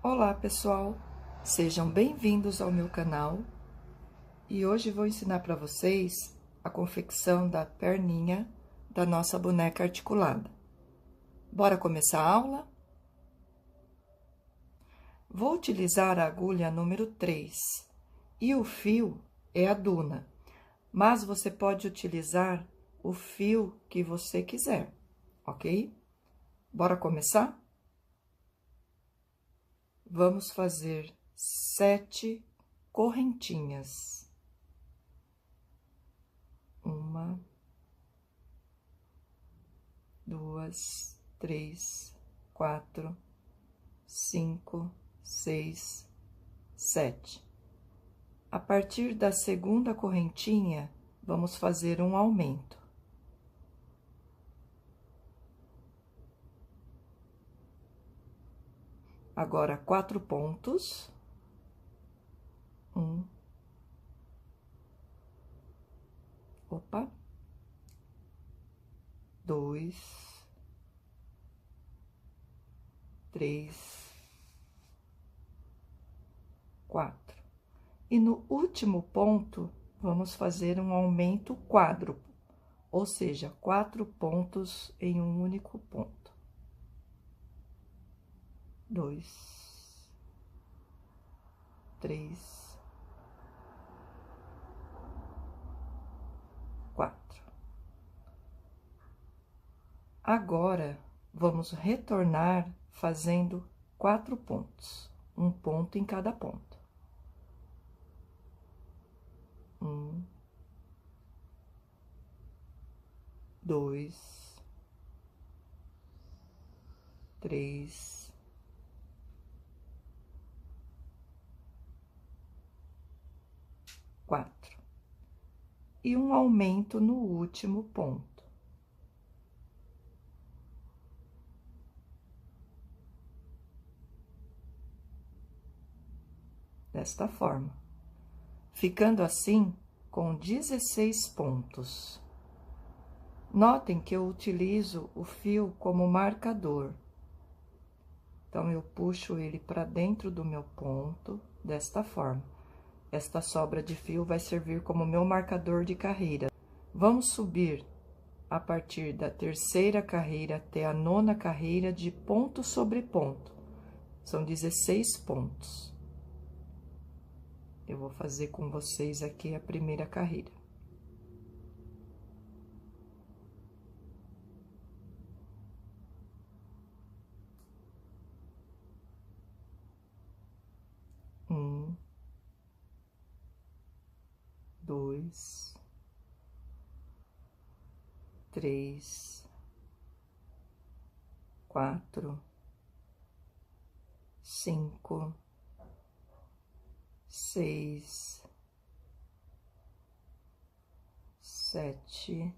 Olá pessoal, sejam bem-vindos ao meu canal e hoje vou ensinar para vocês a confecção da perninha da nossa boneca articulada. Bora começar a aula? Vou utilizar a agulha número 3 e o fio é a Duna, mas você pode utilizar o fio que você quiser, ok? Bora começar? Vamos fazer 7 correntinhas. Uma, duas, três, quatro, cinco, seis, 7. A partir da segunda correntinha, vamos fazer um aumento. Agora, 4 pontos. 1. Opa. 2. 3. 4. E no último ponto, vamos fazer um aumento quádruplo, ou seja, 4 pontos em um único ponto. 2, 3, 4. Agora, vamos retornar fazendo 4 pontos, um ponto em cada ponto. 1, 2, 3, 4. E um aumento no último ponto. Desta forma, ficando assim com 16 pontos. Notem que eu utilizo o fio como marcador. Então, eu puxo ele para dentro do meu ponto, desta forma. Esta sobra de fio vai servir como meu marcador de carreira. Vamos subir a partir da terceira carreira até a nona carreira de ponto sobre ponto. São 16 pontos. Eu vou fazer com vocês aqui a primeira carreira. Um, 2, 3, 4, 5, 6, 7,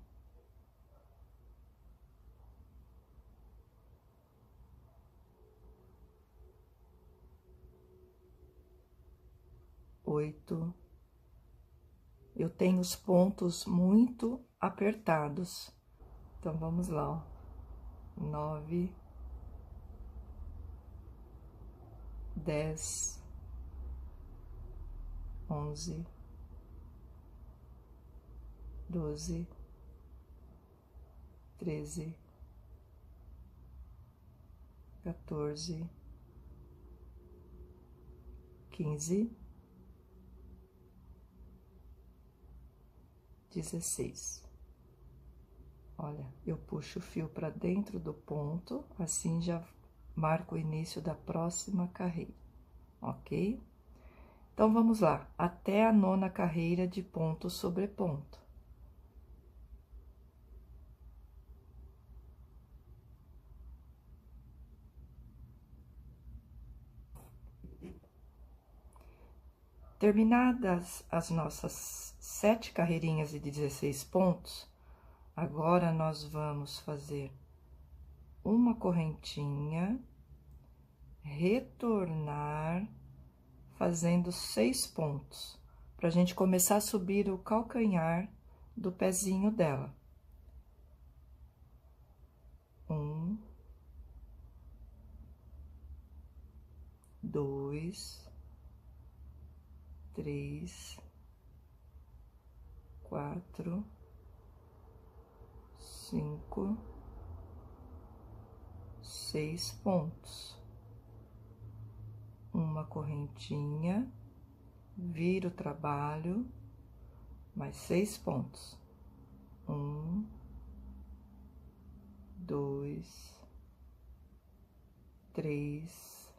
8. Eu tenho os pontos muito apertados. Então, vamos lá, ó. 9, 10, 11, 12, 13, 14, 15, 16. Olha, eu puxo o fio para dentro do ponto, assim já marco o início da próxima carreira, ok? Então, vamos lá, até a nona carreira de ponto sobre ponto. Terminadas as nossas 7 carreirinhas de 16 pontos, agora nós vamos fazer uma correntinha, retornar, fazendo 6 pontos, pra gente começar a subir o calcanhar do pezinho dela. 1, 2, 3, 4, 5, 6 pontos. Uma correntinha, vira o trabalho, mais 6 pontos. 1, 2, 3,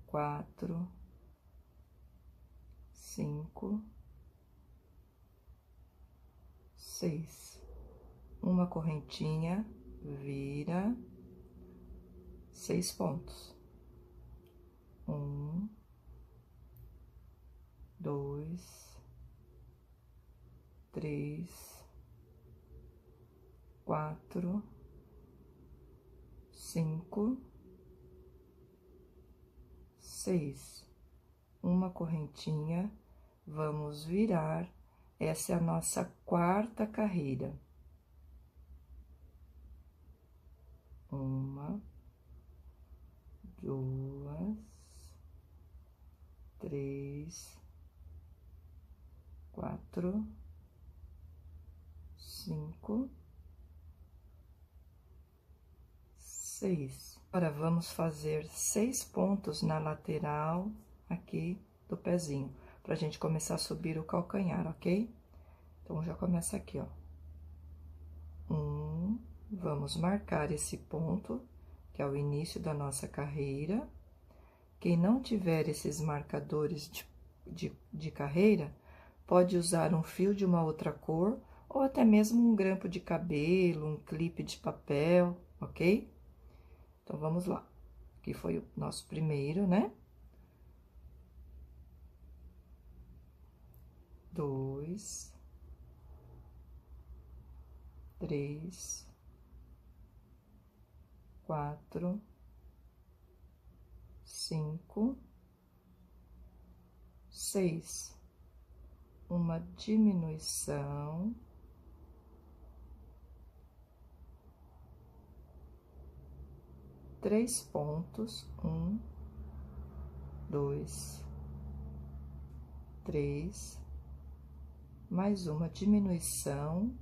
4, 5, 6. Uma correntinha, vira, 6 pontos. 1, 2, 3, 4, 5, 6. Uma correntinha, vamos virar. Essa é a nossa quarta carreira. 1, 2, 3, 4, 5, 6. Agora, vamos fazer 6 pontos na lateral aqui do pezinho, pra gente começar a subir o calcanhar, ok? Então, já começa aqui, ó. 1, vamos marcar esse ponto, que é o início da nossa carreira. Quem não tiver esses marcadores de carreira, pode usar um fio de uma outra cor, ou até mesmo um grampo de cabelo, um clipe de papel, ok? Então, vamos lá. Aqui foi o nosso primeiro, né? 2, 3, 4, 5, 6. Uma diminuição. 3 pontos. 1, 2, 3. Mais uma diminuição.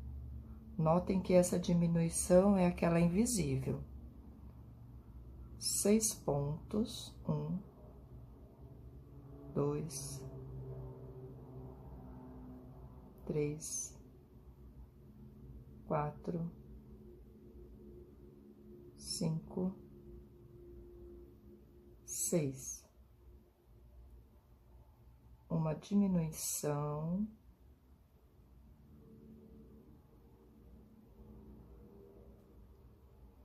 Notem que essa diminuição é aquela invisível. 6 pontos. 1, 2, 3, 4, 5, 6. Uma diminuição.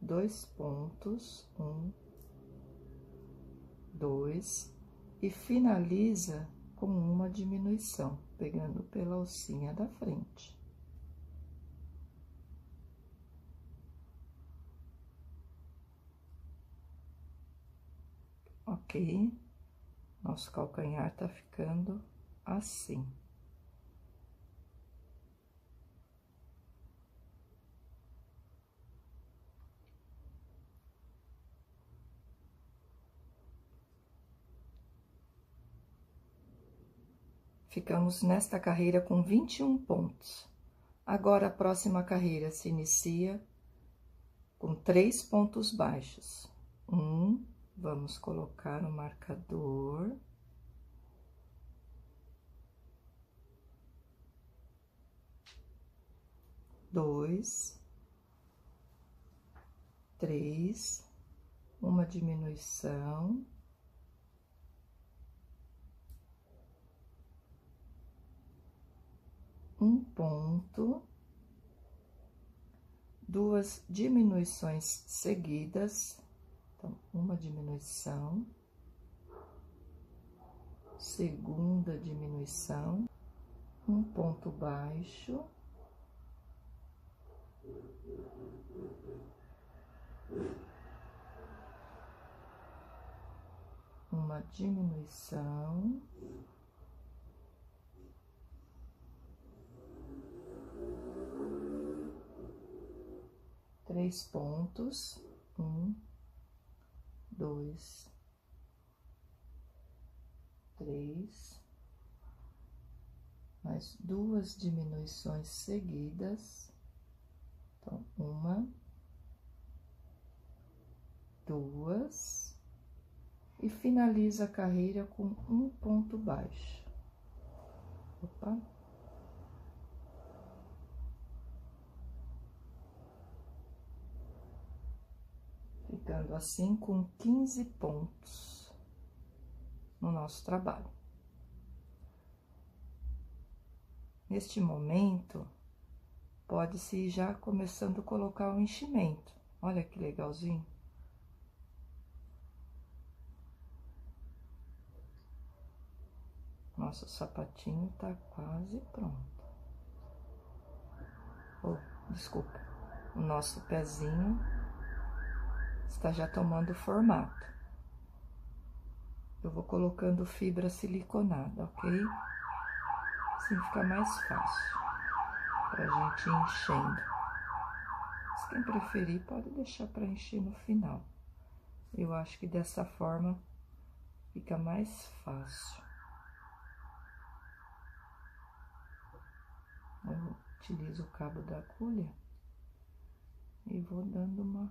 2 pontos. 1, 2. E finaliza com uma diminuição, pegando pela alcinha da frente. Ok? Nosso calcanhar tá ficando assim. Ficamos nesta carreira com 21 pontos. Agora, a próxima carreira se inicia com 3 pontos baixos. 1, vamos colocar o marcador. 2, 3, uma diminuição. 1 ponto, 2 diminuições seguidas. Então, uma diminuição, segunda diminuição, 1 ponto baixo, uma diminuição, três pontos, 1, 2, 3, mais 2 diminuições seguidas. Então, 1, 2, e finaliza a carreira com um ponto baixo. Opa! Ficando assim com 15 pontos no nosso trabalho. Neste momento, pode-se ir já começando a colocar o enchimento. Olha que legalzinho. Nosso sapatinho tá quase pronto. Oh, desculpa. O nosso pezinho está já tomando formato. Eu vou colocando fibra siliconada, ok? Assim fica mais fácil pra gente ir enchendo. Se quem preferir, pode deixar para encher no final. Eu acho que dessa forma fica mais fácil. Eu utilizo o cabo da agulha e vou dando uma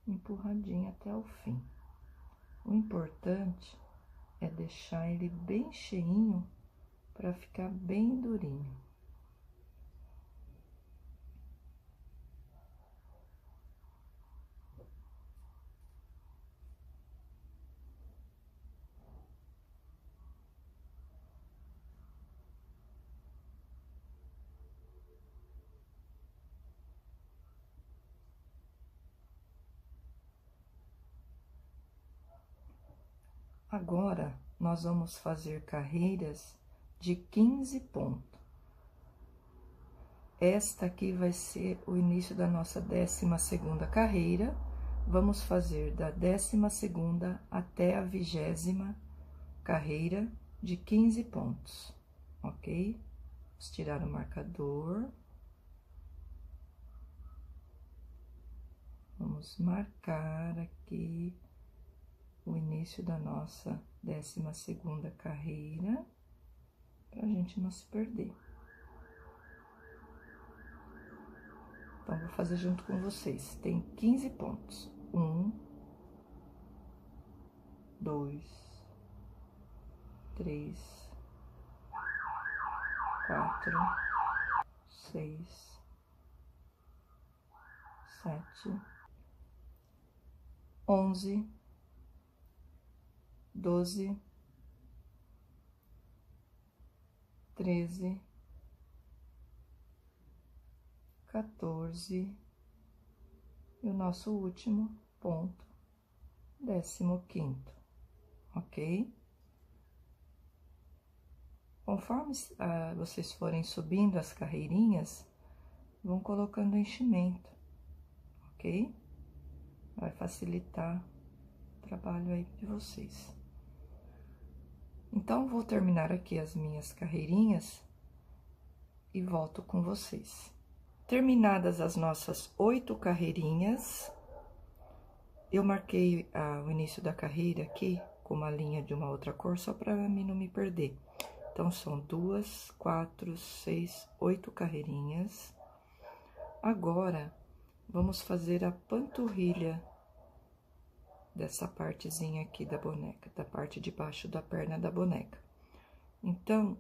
empurradinha até o fim. O importante é deixar ele bem cheinho para ficar bem durinho. Agora, nós vamos fazer carreiras de 15 pontos. Esta aqui vai ser o início da nossa 12ª carreira. Vamos fazer da 12ª até a 20ª carreira de 15 pontos, ok? Vamos tirar o marcador. Vamos marcar aqui o início da nossa 12ª carreira, pra gente não se perder. Então, vou fazer junto com vocês. Tem 15 pontos. 1, 2, 3, 4, 6, 7, 11, 12, 13, 14 e o nosso último ponto, 15º, ok? Conforme vocês forem subindo as carreirinhas, vão colocando enchimento, ok? Vai facilitar o trabalho aí de vocês. Então, vou terminar aqui as minhas carreirinhas e volto com vocês. Terminadas as nossas 8 carreirinhas, eu marquei o início da carreira aqui com uma linha de uma outra cor, só para mim não me perder. Então, são 2, 4, 6, 8 carreirinhas. Agora, vamos fazer a panturrilha dessa partezinha aqui da boneca, da parte de baixo da perna da boneca. Então,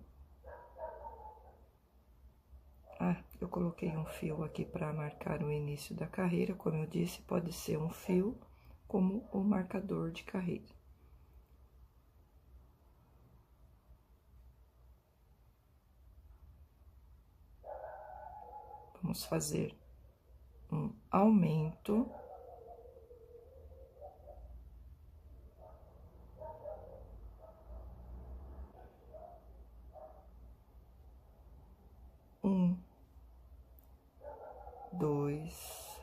eu coloquei um fio aqui para marcar o início da carreira, como eu disse, pode ser um fio como o marcador de carreira. Vamos fazer um aumento. Um, 2,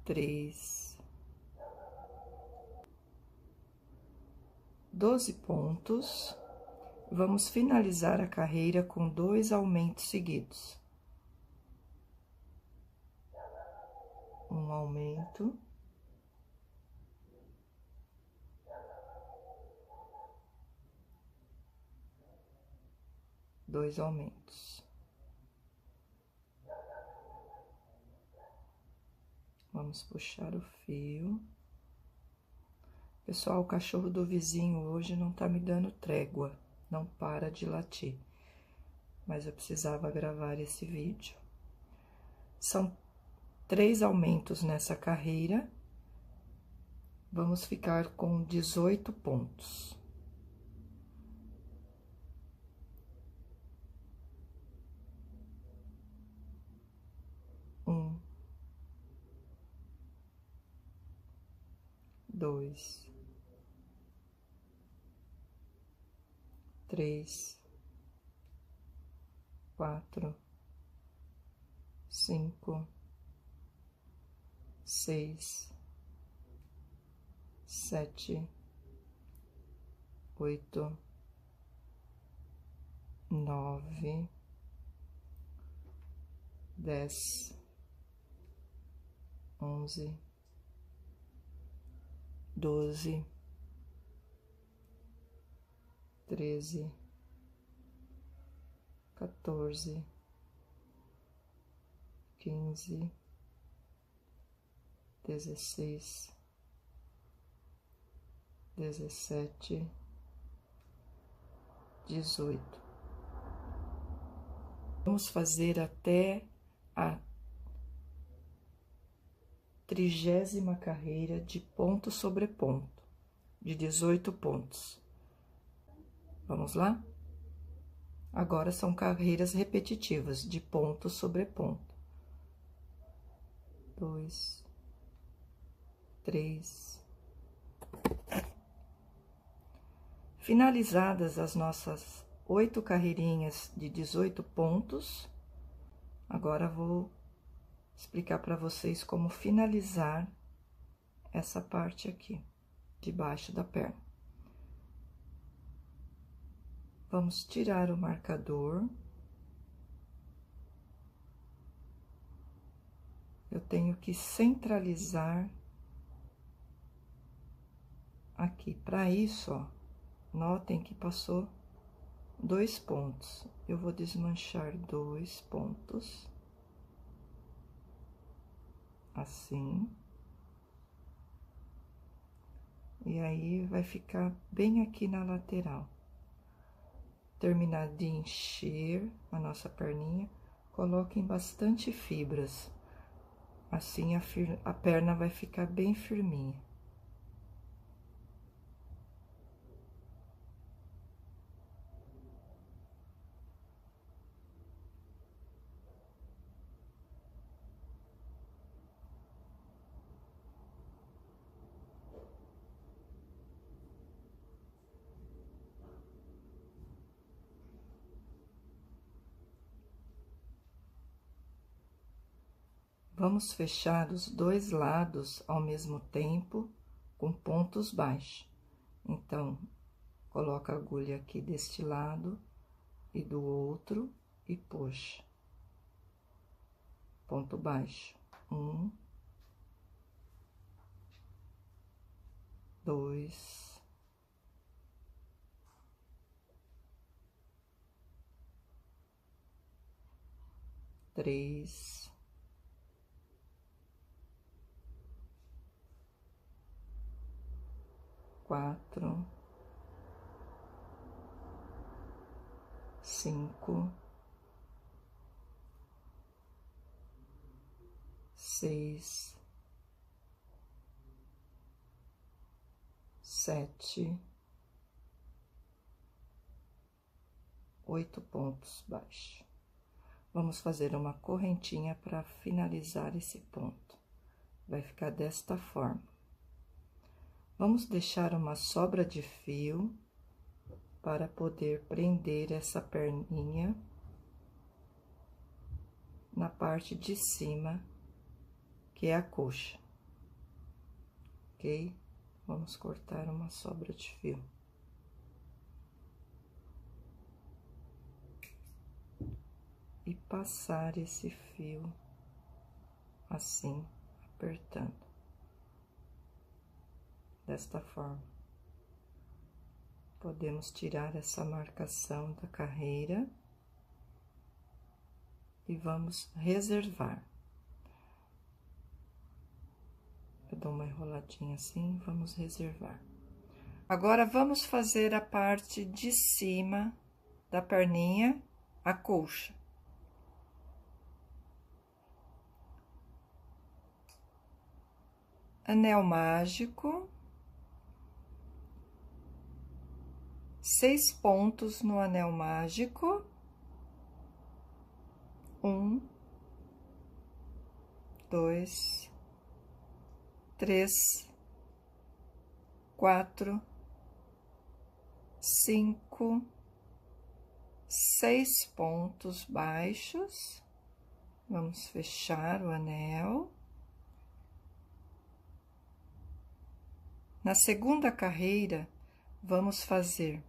3, 12 pontos. Vamos finalizar a carreira com 2 aumentos seguidos. Um aumento. 2 aumentos. Vamos puxar o fio. Pessoal, o cachorro do vizinho hoje não tá me dando trégua, não para de latir. Mas eu precisava gravar esse vídeo. São 3 aumentos nessa carreira. Vamos ficar com 18 pontos. Um, 2, 3, 4, 5, 6, 7, 8, 9, 10, 11, 12, 13, 14, 15, 16, 17, 18. Vamos fazer até a 30ª carreira de ponto sobre ponto, de 18 pontos. Vamos lá? Agora são carreiras repetitivas, de ponto sobre ponto. 2, 3. Finalizadas as nossas 8 carreirinhas de 18 pontos, agora vou explicar para vocês como finalizar essa parte aqui, debaixo da perna. Vamos tirar o marcador. Eu tenho que centralizar aqui. Para isso, ó, notem que passou 2 pontos. Eu vou desmanchar 2 pontos. Assim. E aí, vai ficar bem aqui na lateral. Terminar de encher a nossa perninha, coloquem bastante fibras. Assim, a perna vai ficar bem firminha. Vamos fechar os 2 lados ao mesmo tempo, com pontos baixos. Então, coloca a agulha aqui deste lado e do outro e puxa. Ponto baixo. 1, 2, 3, 4, 5, 6, 7, 8 pontos baixos. Vamos fazer uma correntinha para finalizar esse ponto. Vai ficar desta forma. Vamos deixar uma sobra de fio para poder prender essa perninha na parte de cima, que é a coxa, ok? Vamos cortar uma sobra de fio. E passar esse fio assim, apertando. Desta forma. Podemos tirar essa marcação da carreira e vamos reservar. Eu dou uma enroladinha assim, vamos reservar. Agora, vamos fazer a parte de cima da perninha, a colcha. Anel mágico. 6 pontos no anel mágico. 1, 2, 3, 4, 5, 6 pontos baixos. Vamos fechar o anel. Na segunda carreira, vamos fazer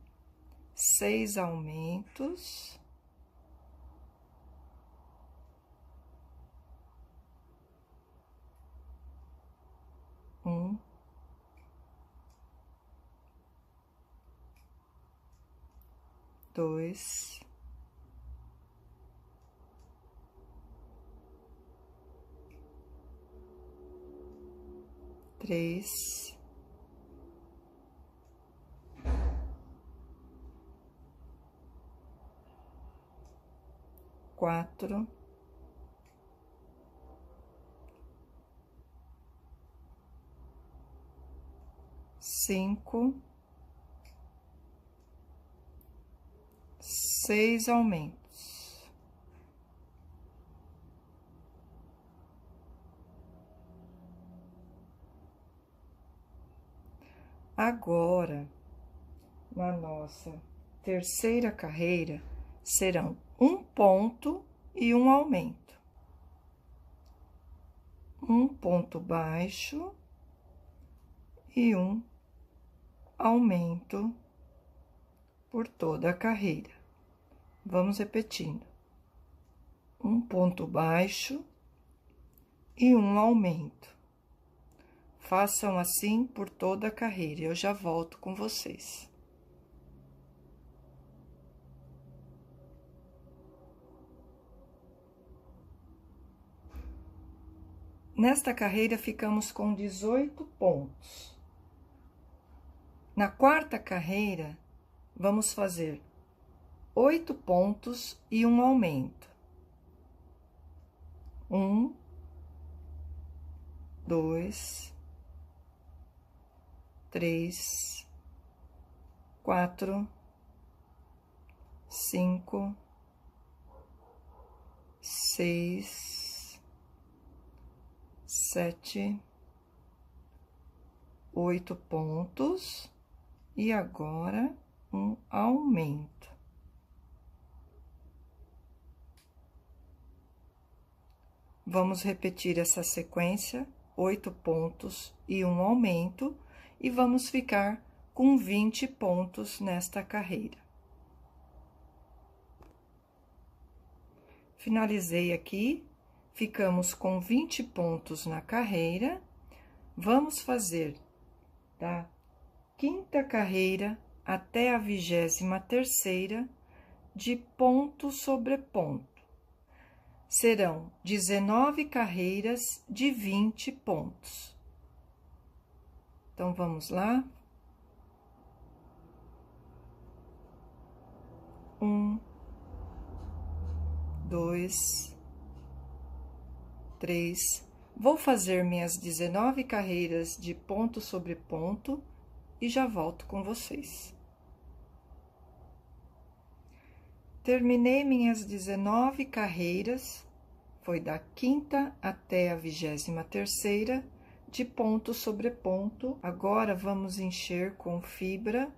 6 aumentos. Um, dois, três, quatro, cinco, 6 aumentos. Agora, na nossa terceira carreira, serão 1 ponto e 1 aumento. 1 ponto baixo e 1 aumento por toda a carreira. Vamos repetindo. 1 ponto baixo e 1 aumento. Façam assim por toda a carreira, eu já volto com vocês. Nesta carreira, ficamos com 18 pontos. Na quarta carreira, vamos fazer 8 pontos e 1 aumento. 1, 2, 3, 4, 5, 6, 7, 8 pontos e agora um aumento. Vamos repetir essa sequência, 8 pontos e 1 aumento, e vamos ficar com 20 pontos nesta carreira. Finalizei aqui, ficamos com 20 pontos na carreira. Vamos fazer da quinta carreira até a 23ª de ponto sobre ponto. Serão 19 carreiras de 20 pontos. Então, vamos lá. 1, 2, 3. Vou fazer minhas 19 carreiras de ponto sobre ponto e já volto com vocês. Terminei minhas 19 carreiras, foi da quinta até a 23ª, de ponto sobre ponto. Agora, vamos encher com fibra.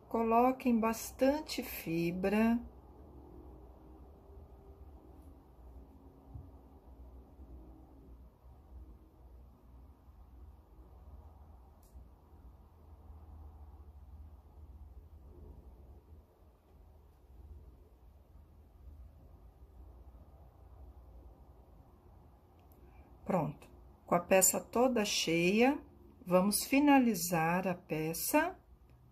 Coloquem bastante fibra. Pronto, com a peça toda cheia, vamos finalizar a peça.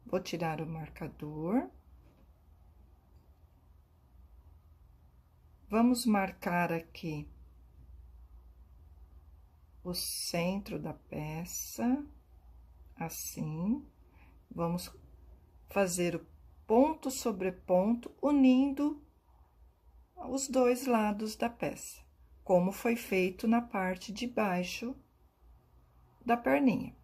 Vou tirar o marcador Vamos marcar aqui o centro da peça, assim. Vamos fazer o ponto sobre ponto, unindo os dois lados da peça, como foi feito na parte de baixo da perninha.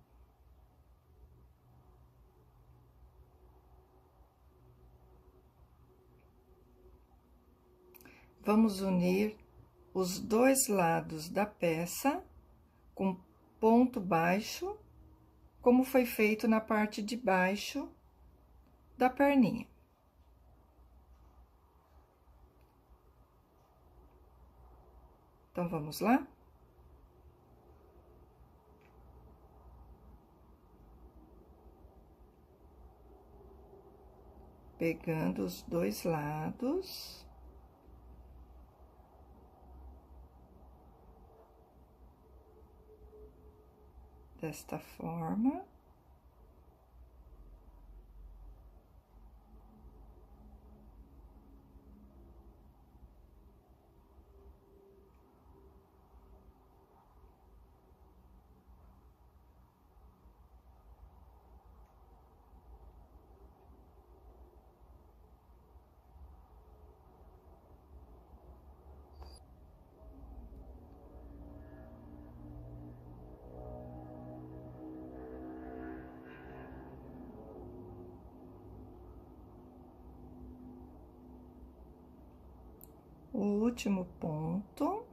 Vamos unir os dois lados da peça com ponto baixo, como foi feito na parte de baixo da perninha. Então, vamos lá? Pegando os dois lados. Desta forma. O último ponto.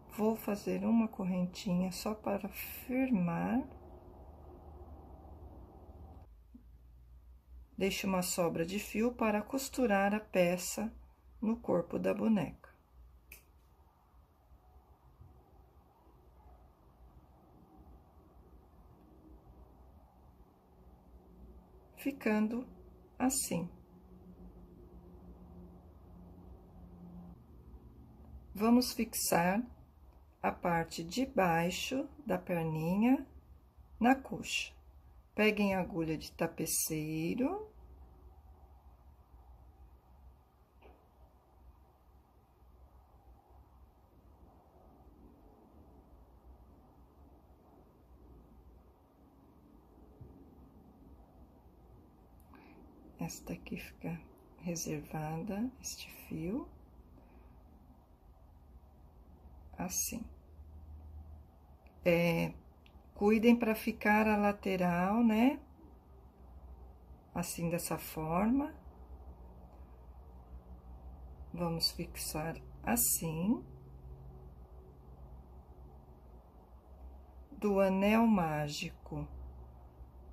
Vou fazer uma correntinha só para firmar. Deixo uma sobra de fio para costurar a peça no corpo da boneca. Ficando assim. Vamos fixar a parte de baixo da perninha na coxa. Peguem a agulha de tapeceiro. Esta aqui fica reservada, este fio. Assim. Cuidem para ficar a lateral, né? Assim, dessa forma. Vamos fixar assim. Do anel mágico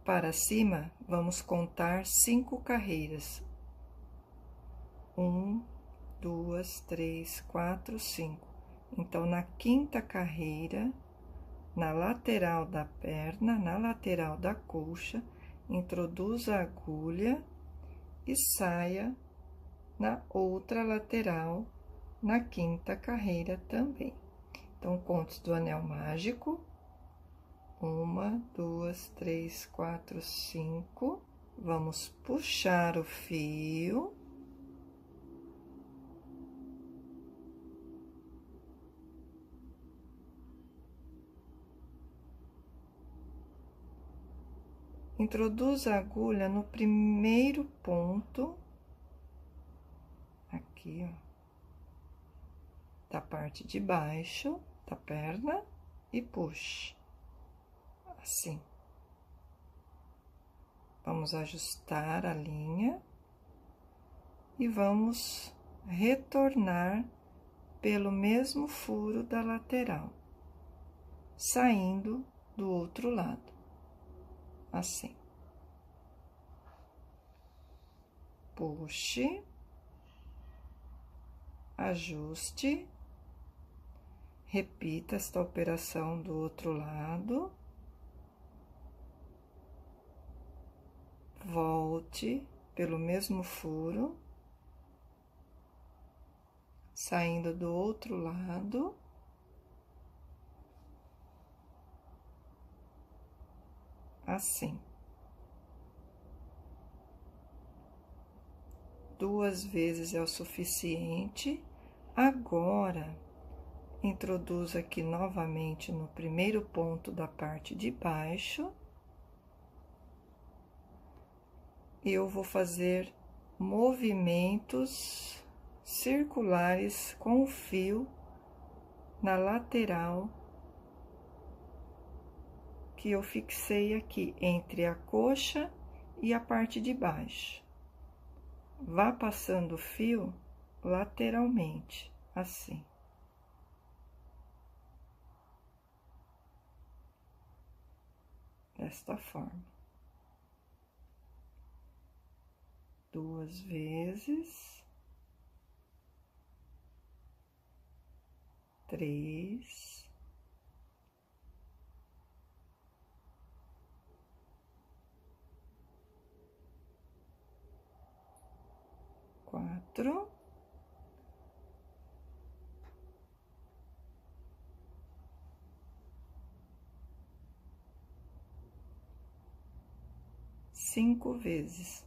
para cima, vamos contar 5 carreiras. 1, 2, 3, 4, 5. Então, na quinta carreira, na lateral da perna, na lateral da coxa, introduza a agulha e saia na outra lateral, na quinta carreira também. Então, contos do anel mágico. 1, 2, 3, 4, 5. Vamos puxar o fio. Introduz a agulha no primeiro ponto, aqui, ó, da parte de baixo da perna e puxe, assim. Vamos ajustar a linha e vamos retornar pelo mesmo furo da lateral, saindo do outro lado. Assim. Puxe, ajuste, repita esta operação do outro lado, volte pelo mesmo furo, saindo do outro lado. Assim. 2 vezes é o suficiente. Agora, introduzo aqui novamente no primeiro ponto da parte de baixo. Eu vou fazer movimentos circulares com o fio na lateral que eu fixei aqui entre a coxa e a parte de baixo. Vá passando o fio lateralmente, assim. Desta forma. 2 vezes. 3. 4. 5 vezes.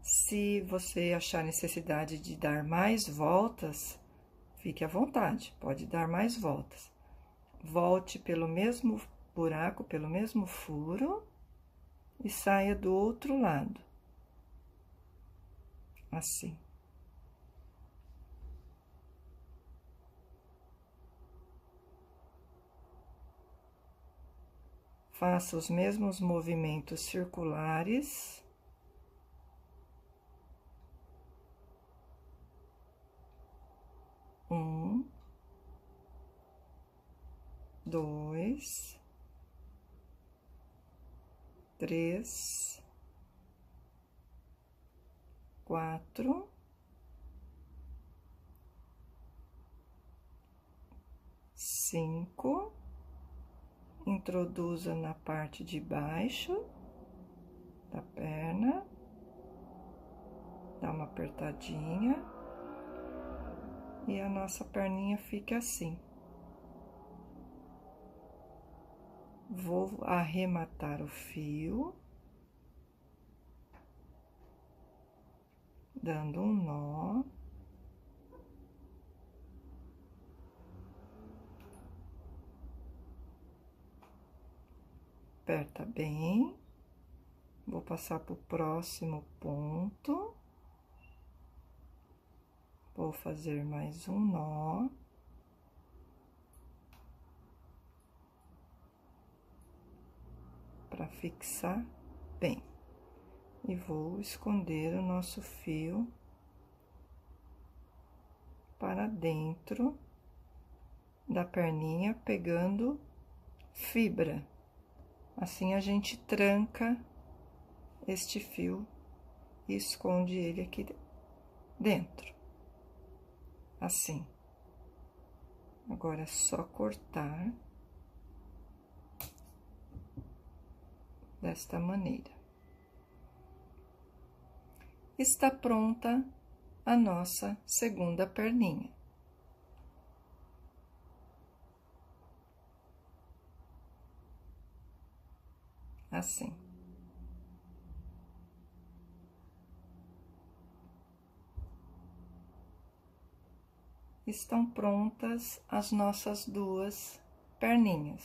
Se você achar necessidade de dar mais voltas, fique à vontade, pode dar mais voltas. Volte pelo mesmo buraco, pelo mesmo furo e saia do outro lado. Assim. Faça os mesmos movimentos circulares. Um, 2, 3, 4, 5. Introduza na parte de baixo da perna, dá uma apertadinha e a nossa perninha fica assim. Vou arrematar o fio, dando um nó. Aperta bem. Vou passar pro próximo ponto. Vou fazer mais um nó. Para fixar bem. E vou esconder o nosso fio para dentro da perninha, pegando fibra. Assim, a gente tranca este fio e esconde ele aqui dentro. Assim. Agora, é só cortar desta maneira. Está pronta a nossa segunda perninha. Assim. Estão prontas as nossas 2 perninhas.